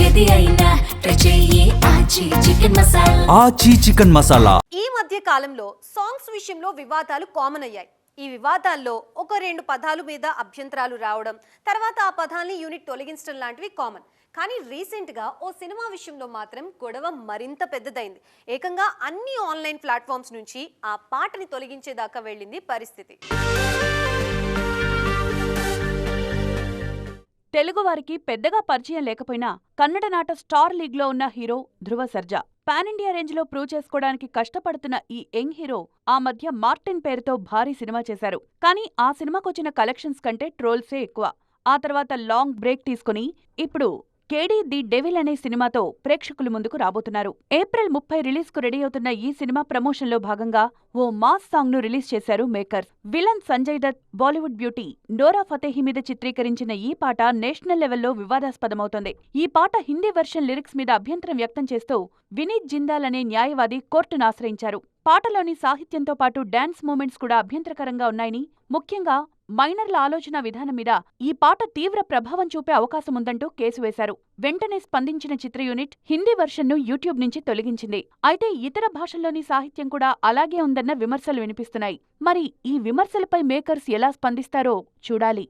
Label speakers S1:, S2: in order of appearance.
S1: ఏది అయినా ట్రై చెయ్యి ఆచి చికెన్ మసాలా.
S2: ఆచి చికెన్ మసాలా.
S3: ఈ మధ్య కాలంలో సాంగ్స్ విషయంలో వివాదాలు కామన్ అయ్యాయి. ఈ వివాదాల్లో ఒక రెండు పదాలు మీద అభ్యంతరాలు రావడం, తర్వాత ఆ పదాల్ని యూనిట్ తొలగించడం లాంటివి కామన్. కానీ రీసెంట్గా ఓ సినిమా విషయంలో మాత్రం గొడవ మరింత పెద్దదైంది. ఏకంగా అన్ని ఆన్లైన్ ప్లాట్ఫామ్స్ నుంచి ఆ పాటని తొలగించేదాకా వెళ్ళింది పరిస్థితి.
S4: తెలుగు వారికి పెద్దగా పరిచయం లేకపోయినా కన్నడ నాట స్టార్ లీగ్లో ఉన్న హీరో ధృవ సర్జా పాన్ ఇండియా రేంజ్లో ప్రూవ్ చేసుకోవడానికి కష్టపడుతున్న ఈ యంగ్ హీరో ఆ మధ్య మార్టిన్ పేరుతో భారీ సినిమా చేశారు. కానీ ఆ సినిమాకొచ్చిన కలెక్షన్స్ కంటే ట్రోల్సే ఎక్కువ. ఆ తర్వాత లాంగ్ బ్రేక్ తీసుకుని ఇప్పుడు కేడీ ది డెవిల్ అనే సినిమాతో ప్రేక్షకుల ముందుకు రాబోతున్నారు. ఏప్రిల్ 30 రిలీజ్కు రెడీ అవుతున్న ఈ సినిమా ప్రమోషన్లో భాగంగా ఓ మాస్ సాంగ్ ను రిలీజ్ చేశారు makers. Villain Sanjay Dutt, Bollywood beauty Nora Fatehi మీద చిత్రీకరించిన ఈ పాట నేషనల్ లెవెల్లో వివాదాస్పదమవుతోంది. ఈ పాట హిందీ వెర్షన్ లిరిక్స్ మీద అభ్యంతరం వ్యక్తం చేస్తూ వినీత్ జిందాల్ అనే న్యాయవాది కోర్టును ఆశ్రయించారు. పాటలోని సాహిత్యంతో పాటు డాన్స్ మూమెంట్స్ కూడా అభ్యంతరకరంగా ఉన్నాయని, ముఖ్యంగా మైనర్ల ఆలోచన విధానం మీద ఈ పాట తీవ్ర ప్రభావం చూపే అవకాశముందంటూ కేసు వేశారు. వెంటనే స్పందించిన చిత్ర యూనిట్ హిందీ వెర్షన్ను యూట్యూబ్ నుంచి తొలగించింది. అయితే ఇతర భాషల్లోని సాహిత్యం కూడా అలాగే ఉందన్న విమర్శలు వినిపిస్తున్నాయి. మరి ఈ విమర్శలపై మేకర్స్ ఎలా స్పందిస్తారో చూడాలి.